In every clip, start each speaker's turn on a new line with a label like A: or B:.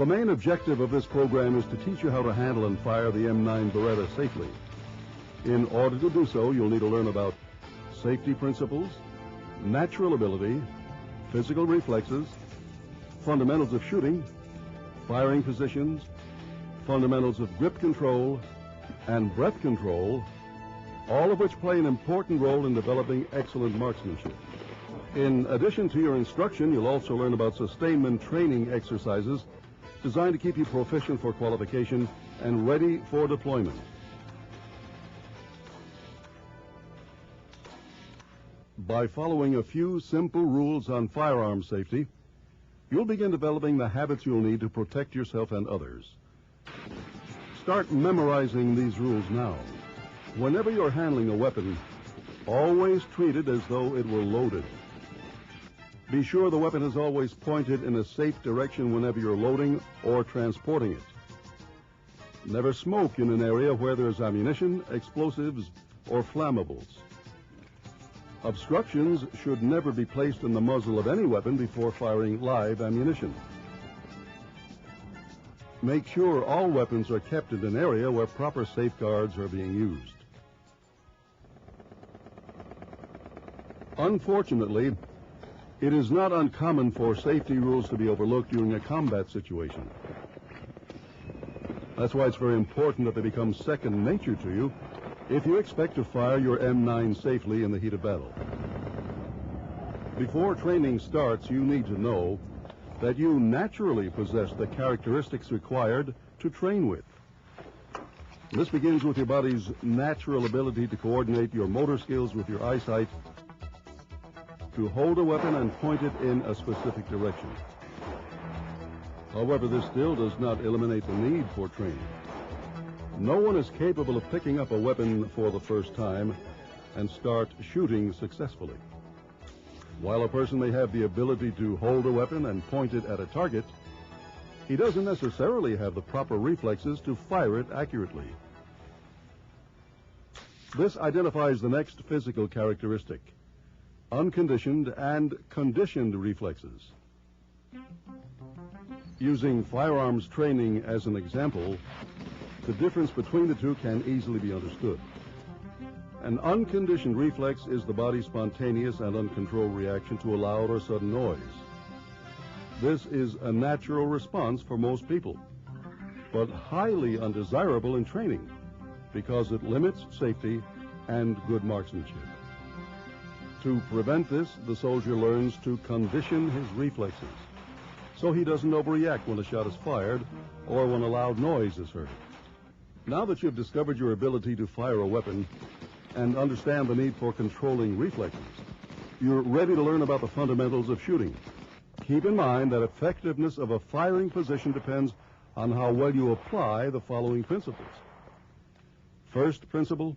A: The main objective of this program is to teach you how to handle and fire the M9 Beretta safely. In order to do so, you'll need to learn about safety principles, natural ability, physical reflexes, fundamentals of shooting, firing positions, fundamentals of grip control, and breath control, all of which play an important role in developing excellent marksmanship. In addition to your instruction, you'll also learn about sustainment training exercises designed to keep you proficient for qualification and ready for deployment. By following a few simple rules on firearm safety, you'll begin developing the habits you'll need to protect yourself and others. Start memorizing these rules now. Whenever you're handling a weapon, always treat it as though it were loaded. Be sure the weapon is always pointed in a safe direction whenever you're loading or transporting it. Never smoke in an area where there's ammunition, explosives, or flammables. Obstructions should never be placed in the muzzle of any weapon before firing live ammunition. Make sure all weapons are kept in an area where proper safeguards are being used. Unfortunately, it is not uncommon for safety rules to be overlooked during a combat situation. That's why it's very important that they become second nature to you if you expect to fire your M9 safely in the heat of battle. Before training starts, you need to know that you naturally possess the characteristics required to train with. This begins with your body's natural ability to coordinate your motor skills with your eyesight, to hold a weapon and point it in a specific direction. However, this still does not eliminate the need for training. No one is capable of picking up a weapon for the first time and start shooting successfully. While a person may have the ability to hold a weapon and point it at a target, he doesn't necessarily have the proper reflexes to fire it accurately. This identifies the next physical characteristic: unconditioned and conditioned reflexes. Using firearms training as an example, the difference between the two can easily be understood. An unconditioned reflex is the body's spontaneous and uncontrolled reaction to a loud or sudden noise. This is a natural response for most people, but highly undesirable in training because it limits safety and good marksmanship. To prevent this, the soldier learns to condition his reflexes so he doesn't overreact when a shot is fired or when a loud noise is heard. Now that you've discovered your ability to fire a weapon and understand the need for controlling reflexes, you're ready to learn about the fundamentals of shooting. Keep in mind that effectiveness of a firing position depends on how well you apply the following principles. First principle: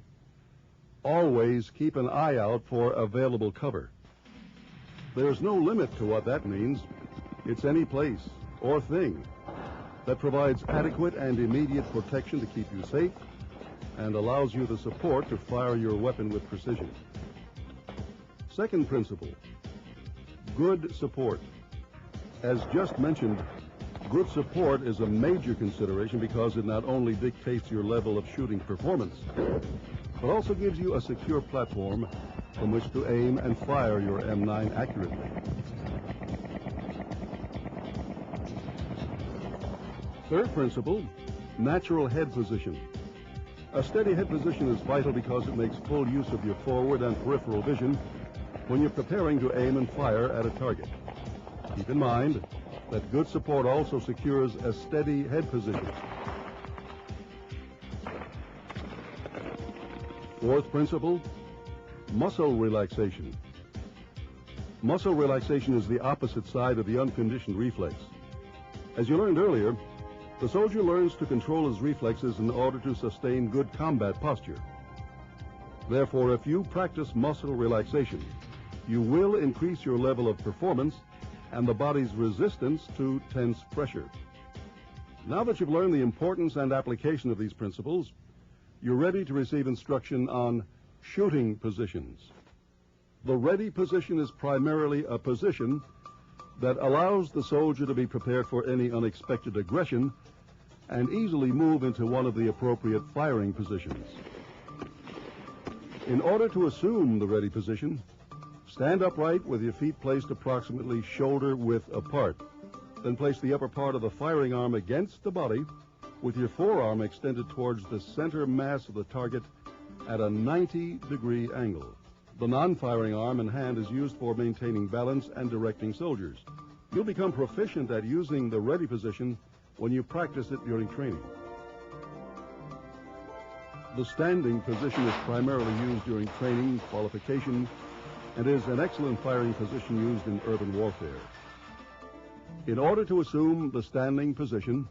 A: always keep an eye out for available cover. There's no limit to what that means. It's any place or thing that provides adequate and immediate protection to keep you safe and allows you the support to fire your weapon with precision. Second principle: good support. As just mentioned, good support is a major consideration because it not only dictates your level of shooting performance, but also gives you a secure platform from which to aim and fire your M9 accurately. Third principle: natural head position. A steady head position is vital because it makes full use of your forward and peripheral vision when you're preparing to aim and fire at a target. Keep in mind that good support also secures a steady head position. Fourth principle: muscle relaxation. Muscle relaxation is the opposite side of the unconditioned reflex. As you learned earlier, the soldier learns to control his reflexes in order to sustain good combat posture. Therefore, if you practice muscle relaxation, you will increase your level of performance and the body's resistance to tense pressure. Now that you've learned the importance and application of these principles, you're ready to receive instruction on shooting positions. The ready position is primarily a position that allows the soldier to be prepared for any unexpected aggression and easily move into one of the appropriate firing positions. In order to assume the ready position, stand upright with your feet placed approximately shoulder width apart. Then place the upper part of the firing arm against the body with your forearm extended towards the center mass of the target at a 90-degree angle. The non-firing arm and hand is used for maintaining balance and directing soldiers. You'll become proficient at using the ready position when you practice it during training. The standing position is primarily used during training, qualification, and is an excellent firing position used in urban warfare. In order to assume the standing position,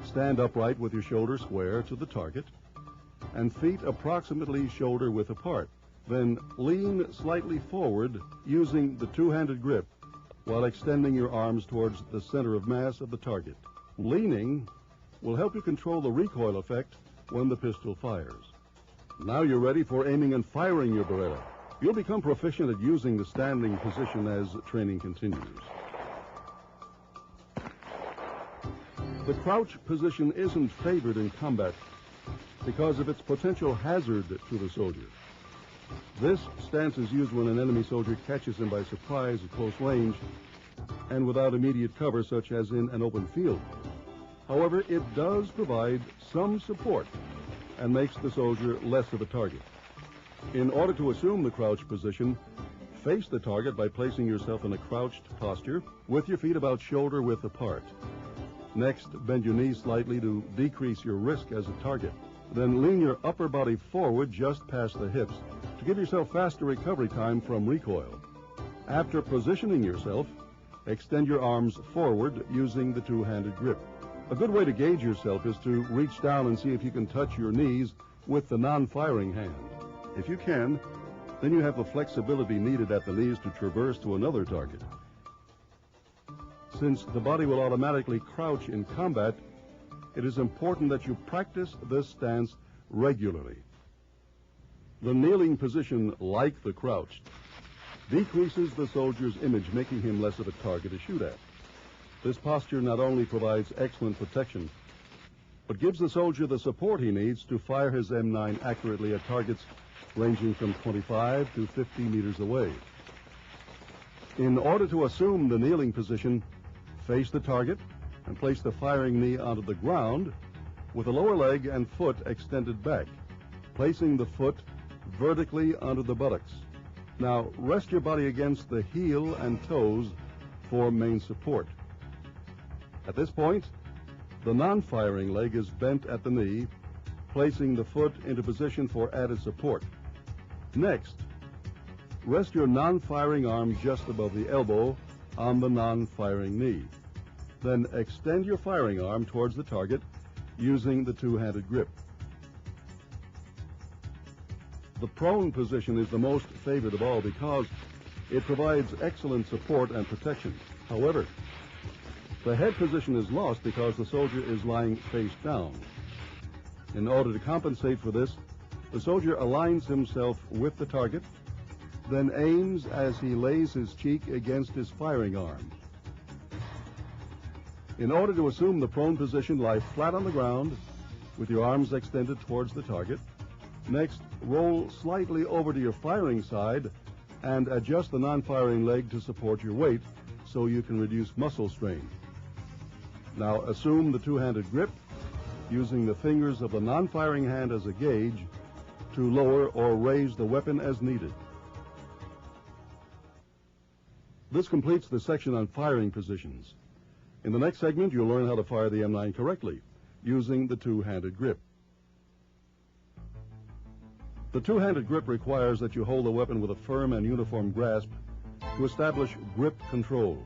A: stand upright with your shoulder square to the target and feet approximately shoulder width apart. Then lean slightly forward using the two-handed grip while extending your arms towards the center of mass of the target. Leaning will help you control the recoil effect when the pistol fires. Now you're ready for aiming and firing your Beretta. You'll become proficient at using the standing position as training continues. The crouch position isn't favored in combat because of its potential hazard to the soldier. This stance is used when an enemy soldier catches him by surprise at close range and without immediate cover, such as in an open field. However, it does provide some support and makes the soldier less of a target. In order to assume the crouch position, face the target by placing yourself in a crouched posture with your feet about shoulder width apart. Next, bend your knees slightly to decrease your risk as a target. Then lean your upper body forward just past the hips to give yourself faster recovery time from recoil. After positioning yourself, extend your arms forward using the two-handed grip. A good way to gauge yourself is to reach down and see if you can touch your knees with the non-firing hand. If you can, then you have the flexibility needed at the knees to traverse to another target. Since the body will automatically crouch in combat, it is important that you practice this stance regularly. The kneeling position, like the crouched, decreases the soldier's image, making him less of a target to shoot at. This posture not only provides excellent protection, but gives the soldier the support he needs to fire his M9 accurately at targets ranging from 25 to 50 meters away. In order to assume the kneeling position, face the target and place the firing knee onto the ground with the lower leg and foot extended back, placing the foot vertically onto the buttocks. Now, rest your body against the heel and toes for main support. At this point, the non-firing leg is bent at the knee, placing the foot into position for added support. Next, rest your non-firing arm just above the elbow on the non-firing knee. Then extend your firing arm towards the target using the two-handed grip. The prone position is the most favored of all because it provides excellent support and protection. However, the head position is lost because the soldier is lying face down. In order to compensate for this, the soldier aligns himself with the target, then aims as he lays his cheek against his firing arm. In order to assume the prone position, lie flat on the ground with your arms extended towards the target. Next, roll slightly over to your firing side and adjust the non-firing leg to support your weight so you can reduce muscle strain. Now assume the two-handed grip using the fingers of the non-firing hand as a gauge to lower or raise the weapon as needed. This completes the section on firing positions. In the next segment, you'll learn how to fire the M9 correctly using the two-handed grip. The two-handed grip requires that you hold the weapon with a firm and uniform grasp to establish grip control.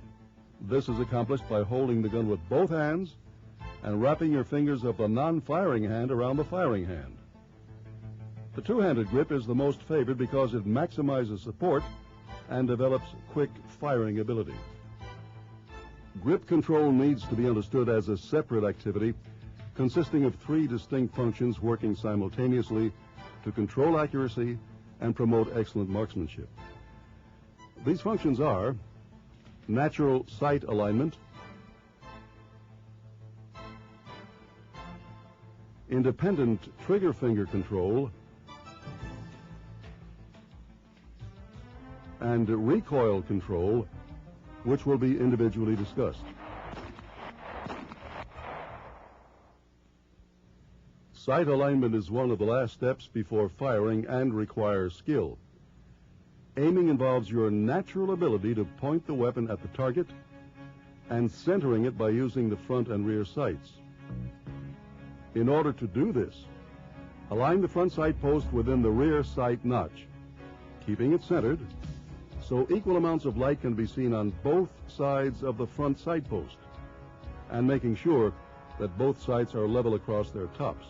A: This is accomplished by holding the gun with both hands and wrapping your fingers of the non-firing hand around the firing hand. The two-handed grip is the most favored because it maximizes support and develops quick firing ability. Grip control needs to be understood as a separate activity consisting of three distinct functions working simultaneously to control accuracy and promote excellent marksmanship. These functions are natural sight alignment, independent trigger finger control, and recoil control, which will be individually discussed. Sight alignment is one of the last steps before firing and requires skill. Aiming involves your natural ability to point the weapon at the target and centering it by using the front and rear sights. In order to do this, align the front sight post within the rear sight notch, keeping it centered so equal amounts of light can be seen on both sides of the front sight post, and making sure that both sights are level across their tops.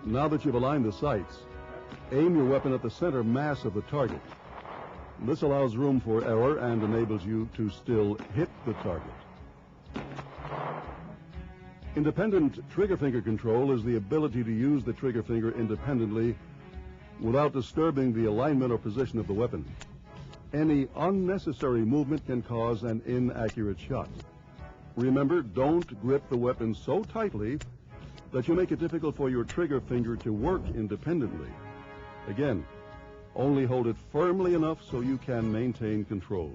A: Now that you've aligned the sights, aim your weapon at the center mass of the target. This allows room for error and enables you to still hit the target. Independent trigger finger control is the ability to use the trigger finger independently without disturbing the alignment or position of the weapon. Any unnecessary movement can cause an inaccurate shot. Remember, don't grip the weapon so tightly that you make it difficult for your trigger finger to work independently. Again, only hold it firmly enough so you can maintain control.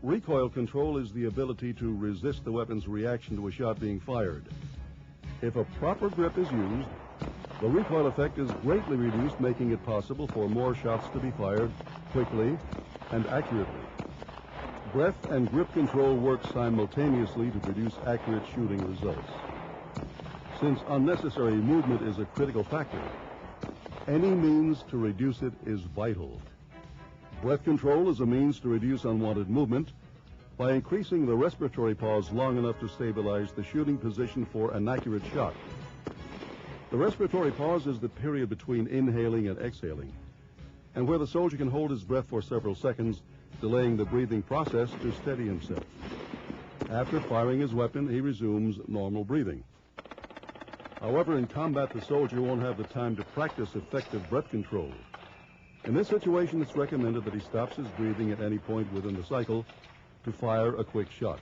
A: Recoil control is the ability to resist the weapon's reaction to a shot being fired. If a proper grip is used, the recoil effect is greatly reduced, making it possible for more shots to be fired quickly and accurately. Breath and grip control work simultaneously to produce accurate shooting results. Since unnecessary movement is a critical factor, any means to reduce it is vital. Breath control is a means to reduce unwanted movement by increasing the respiratory pause long enough to stabilize the shooting position for an accurate shot. The respiratory pause is the period between inhaling and exhaling, and where the soldier can hold his breath for several seconds, delaying the breathing process to steady himself. After firing his weapon, he resumes normal breathing. However, in combat, the soldier won't have the time to practice effective breath control. In this situation, it's recommended that he stops his breathing at any point within the cycle to fire a quick shot.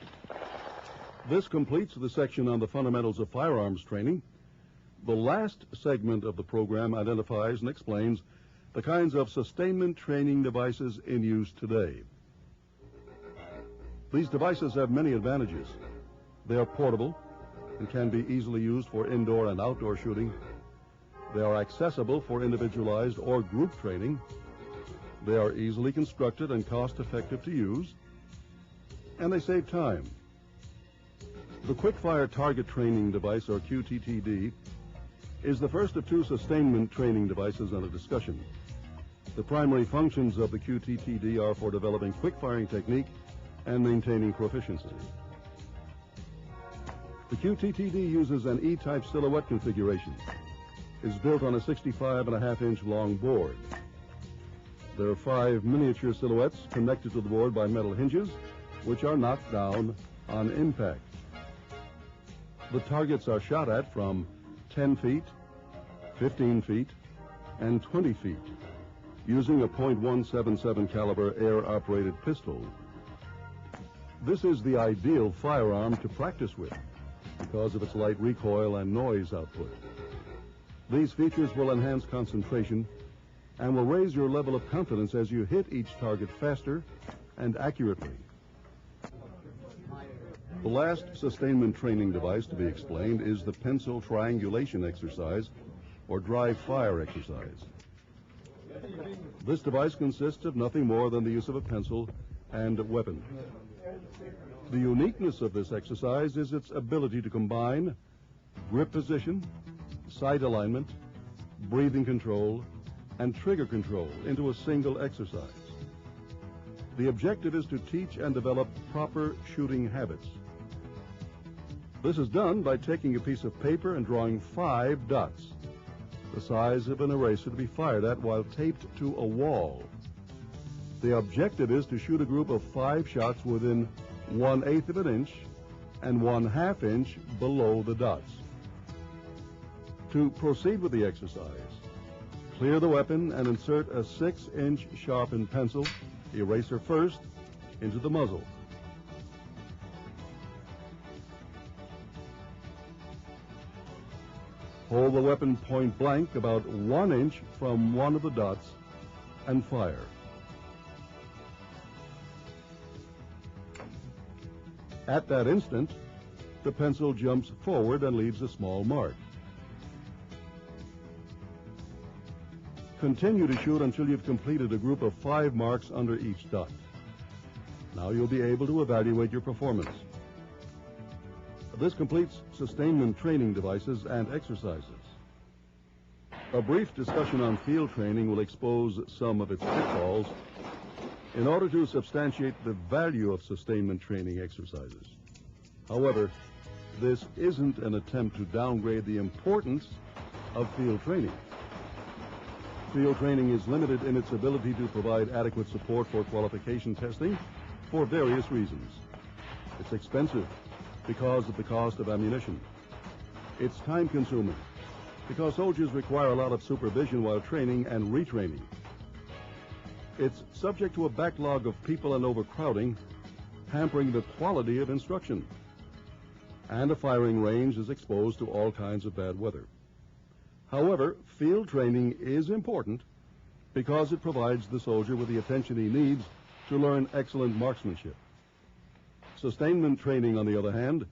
A: This completes the section on the fundamentals of firearms training. The last segment of the program identifies and explains the kinds of sustainment training devices in use today. These devices have many advantages. They are portable and can be easily used for indoor and outdoor shooting. They are accessible for individualized or group training. They are easily constructed and cost-effective to use. And they save time. The Quick-Fire Target Training Device, or QTTD, is the first of two sustainment training devices under discussion. The primary functions of the QTTD are for developing quick-firing technique and maintaining proficiency. The QTTD uses an E-type silhouette configuration. It's built on a 65.5-inch long board. There are 5 miniature silhouettes connected to the board by metal hinges, which are knocked down on impact. The targets are shot at from 10 feet, 15 feet, and 20 feet, using a .177 caliber air-operated pistol. This is the ideal firearm to practice with because of its light recoil and noise output. These features will enhance concentration and will raise your level of confidence as you hit each target faster and accurately. The last sustainment training device to be explained is the pencil triangulation exercise, or dry fire exercise. This device consists of nothing more than the use of a pencil and a weapon. The uniqueness of this exercise is its ability to combine grip position, sight alignment, breathing control, and trigger control into a single exercise. The objective is to teach and develop proper shooting habits. This is done by taking a piece of paper and drawing 5 dots, the size of an eraser, to be fired at while taped to a wall. The objective is to shoot a group of 5 shots within 1/8 of an inch and 1/2 inch below the dots. To proceed with the exercise, Clear the weapon and insert a 6-inch sharpened pencil, eraser first, into the muzzle. Hold the weapon point blank about 1 inch from one of the dots and fire. At that instant, the pencil jumps forward and leaves a small mark. Continue to shoot until you've completed a group of 5 marks under each dot. Now you'll be able to evaluate your performance. This completes sustainment training devices and exercises. A brief discussion on field training will expose some of its pitfalls in order to substantiate the value of sustainment training exercises. However, this isn't an attempt to downgrade the importance of field training. Field training is limited in its ability to provide adequate support for qualification testing for various reasons. It's expensive because of the cost of ammunition. It's time-consuming because soldiers require a lot of supervision while training and retraining. It's subject to a backlog of people and overcrowding, hampering the quality of instruction. And a firing range is exposed to all kinds of bad weather. However, field training is important because it provides the soldier with the attention he needs to learn excellent marksmanship. Sustainment training, on the other hand,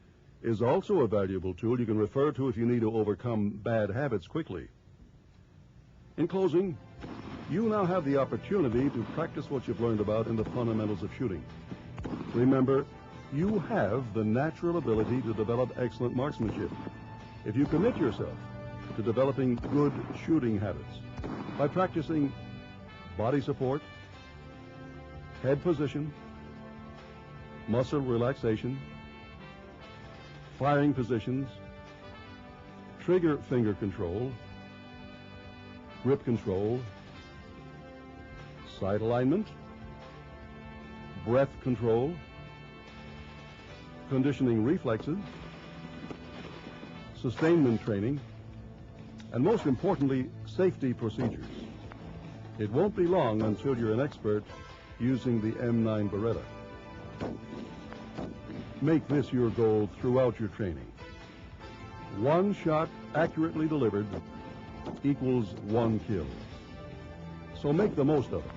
A: is also a valuable tool you can refer to if you need to overcome bad habits quickly. In closing, you now have the opportunity to practice what you've learned about in the fundamentals of shooting. Remember, you have the natural ability to develop excellent marksmanship if you commit yourself to developing good shooting habits by practicing body support, head position, muscle relaxation, firing positions, trigger finger control, grip control, sight alignment, breath control, conditioning reflexes, sustainment training, and most importantly, safety procedures. It won't be long until you're an expert using the M9 Beretta. Make this your goal throughout your training. 1 shot accurately delivered equals 1 kill. So make the most of it.